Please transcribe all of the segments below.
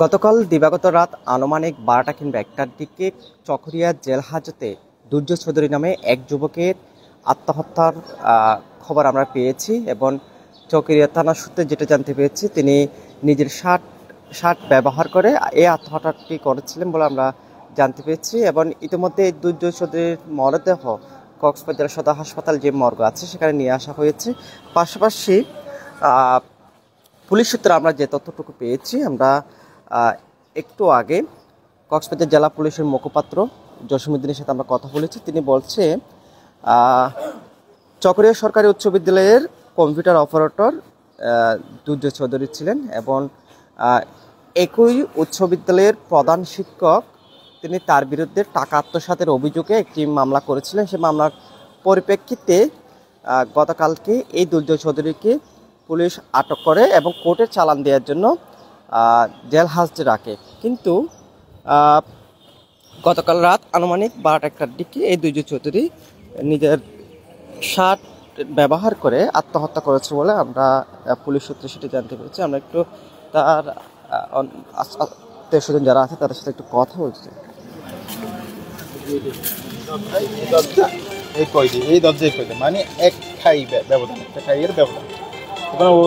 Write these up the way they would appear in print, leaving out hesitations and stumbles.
গতকাল দিবাগত রাত আনুমানিক 12টা কিংবা 1টার দিকে চকরিয়া জেল হাজতে দুর্যোগ চৌধুরী নামে এক যুবকের আত্মহত্যার খবর আমরা পেয়েছি এবং চকরিয়া থানা সূত্রে যেটা জানতে পেরেছি তিনি নিজের শার্ট ব্যবহার করে এই আত্মহত্যাটি করেছিলেন বলে আমরা জানতে পেরেছি। এবং ইতিমধ্যে দুর্যোগ চৌধুরীর মরদেহ কক্সবাজার সদর হাসপাতাল যে মর্গ আছে সেখানে নিয়ে আসা হয়েছে। পাশাপাশি পুলিশ সূত্রে আমরা যে তথ্যটুকু পেয়েছি, আমরা একটু আগে কক্সবাজার জেলা পুলিশের মুখপাত্র জসিমউদ্দিনের সাথে আমরা কথা বলেছি। তিনি বলছে চকরিয়া সরকারি উচ্চ বিদ্যালয়ের কম্পিউটার অপারেটর দুর্যোগ চৌধুরী ছিলেন এবং একই উচ্চ বিদ্যালয়ের প্রধান শিক্ষক তিনি তার বিরুদ্ধে টাকা আত্মসাতের অভিযোগে একটি মামলা করেছিলেন। সে মামলার পরিপ্রেক্ষিতে গতকালকে এই দুর্যোগ চৌধুরীকে পুলিশ আটক করে এবং কোর্টে চালান দেওয়ার জন্য জেল হাজতে রাখে। কিন্তু গতকাল রাত আনুমানিক 12টার দিকে এই দুর্যোগ চৌধুরী নিজের শার্ট ব্যবহার করে আত্মহত্যা করেছে বলে আমরা পুলিশ সূত্রে সেটি জানতে পেরেছি। আমরা একটু তার আত্মীয়স্বজন যারা আছে তাদের সাথে একটু কথা বলছি। এই দরজায় মানে এক খাই ব্যবধান, একটা খাইয়ের ব্যবধান ওখানে ও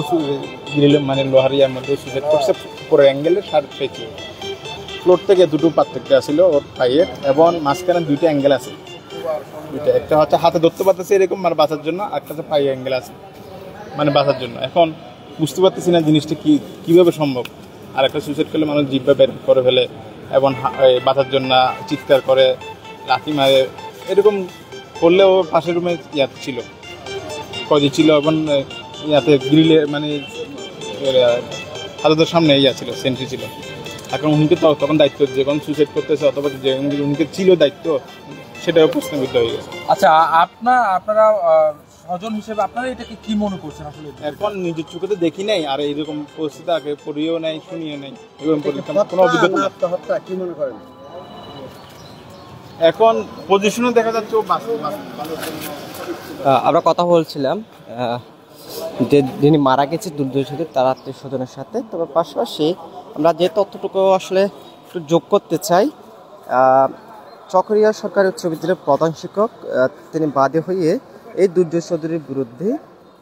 গ্রিল মানে লোহারিয়ার মধ্যে সুইসাইড করছে। পুরো অ্যাঙ্গেলের শার্ট পেয়েছি, ফ্লোর থেকে দুটো পার্থক্য আসছিল ওর পাইয়ের এবং মাঝখানে দুইটা অ্যাঙ্গেল আছে। দুইটা একটা হচ্ছে হাতে ধরতে পারতেছে এরকম মানে বাঁচার জন্য, একটা হচ্ছে পায়ে অ্যাঙ্গেল আছে মানে বাঁচার জন্য। এখন বুঝতে পারতেছি না জিনিসটা কীভাবে সম্ভব। আর একটা সুইসাইড করলে মানুষ জিভা বের করে ফেলে এবং বাঁচার জন্য চিৎকার করে লাথি মারে, এরকম করলেও পাশের রুমে ছিল কদি ছিল এবং ইয়াতে গ্রিলে মানে হাতের সামনে ছিল সেন্ট্রি ছিল। এখন উনিকে তখন দায়িত্ব যখন সুইসাইড করতেছে অথবা যে উনিকে ছিল দায়িত্ব সেটাও প্রশ্নবিদ্ধ হয়ে গেছে। আচ্ছা, আপনারা স্বজন হিসেবে আপনারা এটাকে কি মনে করছেন? আসলে এখন নিজের চোখে তো দেখি নাই, আর এইরকম পরিস্থিতি আগে পড়িও নাই, শুনিও নাই, এরকম কোনো অভিজ্ঞতা। আত্মহত্যা কি মনে করেন? এখন পজিশনও দেখা যাচ্ছে আমরা কথা বলছিলাম যে যিনি মারা গেছে দুর্যোগ চৌধুরী তার আত্মীয় স্বজনের সাথে। তবে পাশাপাশি আমরা যে তথ্যটুকু আসলে একটু যোগ করতে চাই, চকরিয়া সরকারি উচ্চ বিদ্যালয়ের প্রধান শিক্ষক তিনি বাদী হয়ে এই দুর্যোগ চৌধুরীর বিরুদ্ধে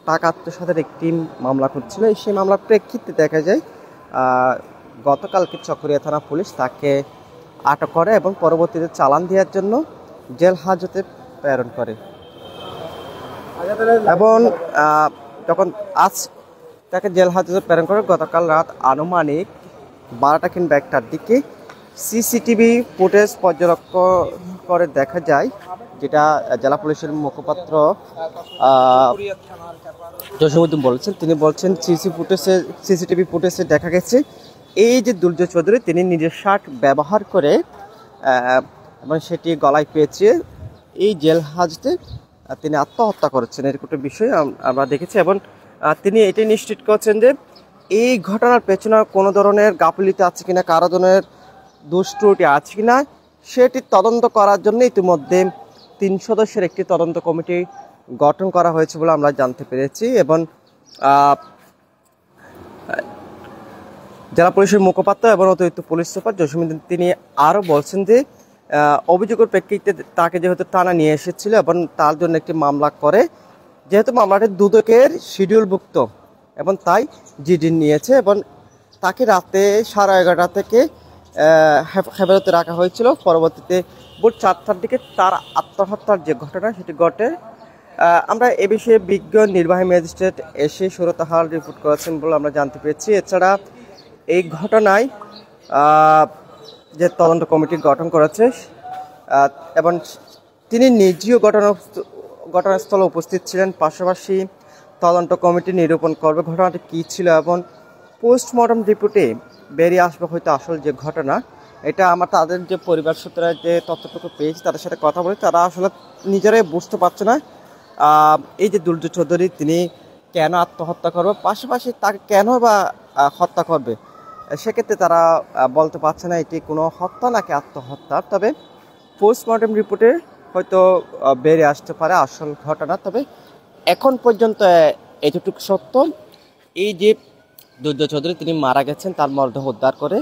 টাকা আত্মসাতের একটি মামলা করছিল। সেই মামলার প্রেক্ষিতে দেখা যায় গতকালকে চকরিয়া থানা পুলিশ তাকে আটক করে এবং পরবর্তীতে চালান দেওয়ার জন্য জেল হাজতে প্রেরণ করে। এবং যখন আজ তাকে জেল হাজতে প্রেরণ করে গতকাল রাত আনুমানিক 12টা কিংবা 1টার দিকে সিসিটিভি ফুটেজ পর্যবেক্ষণ করে দেখা যায়, যেটা জেলা পুলিশের মুখপাত্র জসিমউদ্দিন বলেছেন। তিনি বলছেন সিসিটিভি ফুটেজে দেখা গেছে এই যে দুর্যোগ চৌধুরী তিনি নিজের শার্ট ব্যবহার করে এবং সেটি গলায় পেঁচিয়ে এই জেল হাজতে তিনি আত্মহত্যা করেছেন, এরকম একটা বিষয় আমরা দেখেছি। এবং তিনি এটাই নিশ্চিত করছেন যে এই ঘটনার পেছনে কোনো ধরনের গাফিলতি আছে কিনা, কারো ধরনের দুষ্ত্রুটি আছে কিনা সেটি তদন্ত করার জন্য ইতিমধ্যে 3 সদস্যের একটি তদন্ত কমিটি গঠন করা হয়েছে বলে আমরা জানতে পেরেছি। এবং জেলা পুলিশের মুখপাত্র এবং অতিরিক্ত পুলিশ সুপার জসিমউদ্দিন তিনি আরও বলছেন যে অভিযোগের প্রেক্ষিতে তাকে যেহেতু থানা নিয়ে এসেছিল এবং তার জন্য একটি মামলা করে, যেহেতু মামলাটি দুদকের শিডিউলভুক্ত এবং তাই জিডি নিয়েছে এবং তাকে রাতে 11:30 থেকে হেফাজতে রাখা হয়েছিল। পরবর্তীতে ভোর 4টার দিকে তার আত্মহত্যার যে ঘটনা সেটি ঘটে। আমরা এ বিষয়ে বিজ্ঞ নির্বাহী ম্যাজিস্ট্রেট এসে সুরতহাল রিপোর্ট করেছেন বলে আমরা জানতে পেরেছি। এছাড়া এই ঘটনায় যে তদন্ত কমিটি গঠন করেছে এবং তিনি নিজেও ঘটনাস্থলে উপস্থিত ছিলেন। পাশাপাশি তদন্ত কমিটি নিরূপণ করবে ঘটনাটি কী ছিল এবং পোস্টমর্টম রিপোর্টে বেরিয়ে আসবে হয়তো আসল যে ঘটনা। এটা আমার তাদের যে পরিবার সূত্রে যে তথ্যটুকু পেয়েছি তাদের সাথে কথা বলে তারা আসলে নিজেরাই বুঝতে পারছে না এই যে দুর্যোগ চৌধুরী তিনি কেন আত্মহত্যা করবে, পাশাপাশি তাকে কেন বা হত্যা করবে, সেক্ষেত্রে তারা বলতে পারছে না এটি কোনো হত্যা নাকি আত্মহত্যা। তবে পোস্টমর্টম রিপোর্টে হয়তো বেরিয়ে আসতে পারে আসল ঘটনা। তবে এখন পর্যন্ত এতটুকু সত্য, এই যে দুর্যোগ চৌধুরী তিনি মারা গেছেন তার মরদেহ উদ্ধার করে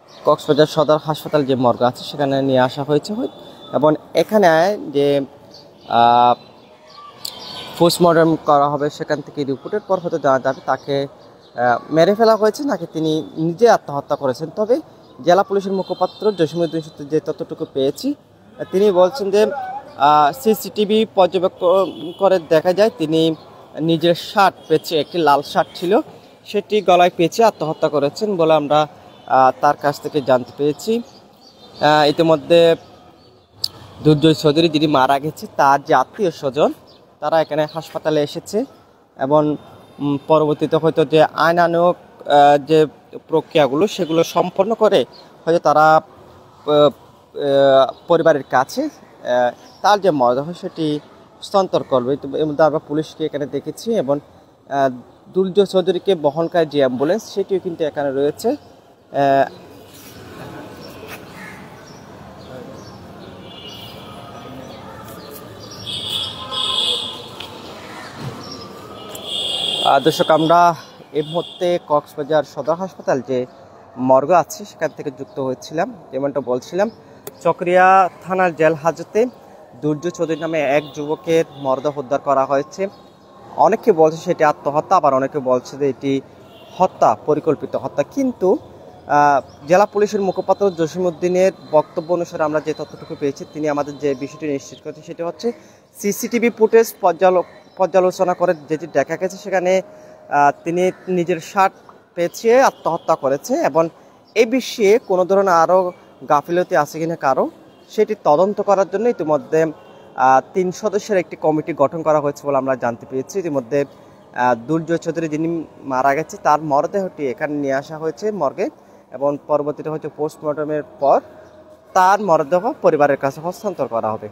কক্সবাজার সদর হাসপাতাল যে মর্গ আছে সেখানে নিয়ে আসা হয়েছে, এবং এখানে যে পোস্টমর্টম করা হবে সেখান থেকে রিপোর্টের পর হয়তো জানা যাবে তাকে মেরে ফেলা হয়েছে নাকি তিনি নিজে আত্মহত্যা করেছেন। তবে জেলা পুলিশের মুখপাত্র জসিমউদ্দিন সূত্রে যে তথ্যটুকু পেয়েছি, তিনি বলছেন যে সিসিটিভি পর্যবেক্ষণ করে দেখা যায় তিনি নিজের শার্ট পেঁচে, একটি লাল শার্ট ছিল সেটি গলায় পেঁচে আত্মহত্যা করেছেন বলে আমরা তার কাছ থেকে জানতে পেরেছি। ইতিমধ্যে দুর্জয় চৌধুরী যিনি মারা গেছে তার যে আত্মীয় স্বজন তারা এখানে হাসপাতালে এসেছে, এবং পরবর্তীতে হয়তো যে আইনানুগ যে প্রক্রিয়াগুলো সেগুলো সম্পন্ন করে হয়তো তারা পরিবারের কাছে তার যে মরদেহ সেটি হস্তান্তর করবে। এর মধ্যে আমরা পুলিশকে এখানে দেখেছি, এবং দুর্জয় চৌধুরীকে বহনকারী যে অ্যাম্বুলেন্স সেটিও কিন্তু এখানে রয়েছে। দর্শক, আমরা এই মুহূর্তে কক্সবাজার সদর হাসপাতাল যে মর্গ আছে সেখান থেকে যুক্ত হয়েছিলাম। যেমনটা বলছিলাম, চকরিয়া থানার জেল হাজতে দুর্জয় চৌধুরী নামে এক যুবকের মরদেহ উদ্ধার করা হয়েছে। অনেকে বলছে সেটি আত্মহত্যা, আবার অনেকে বলছে যে এটি হত্যা, পরিকল্পিত হত্যা। কিন্তু জেলা পুলিশের মুখপাত্র জসিমউদ্দিনের বক্তব্য অনুসারে আমরা যে তথ্যটুকু পেয়েছি, তিনি আমাদের যে বিষয়টি নিশ্চিত করেছে সেটি হচ্ছে সিসিটিভি ফুটেজ পর্যালোচনা করে যেটি দেখা গেছে সেখানে তিনি নিজের শার্ট পেঁচিয়ে আত্মহত্যা করেছে, এবং এই বিষয়ে কোনো ধরনের আরও গাফিলতি আছে কিনা কারো সেটি তদন্ত করার জন্য ইতিমধ্যে 3 সদস্যের একটি কমিটি গঠন করা হয়েছে বলে আমরা জানতে পেরেছি। ইতিমধ্যে দুর্জয় চৌধুরী যিনি মারা গেছে তার মরদেহটি এখানে নিয়ে আসা হয়েছে মর্গে, এবং পরবর্তীতে হয়তো পোস্টমর্টমের পর তার মরদেহ পরিবারের কাছে হস্তান্তর করা হবে।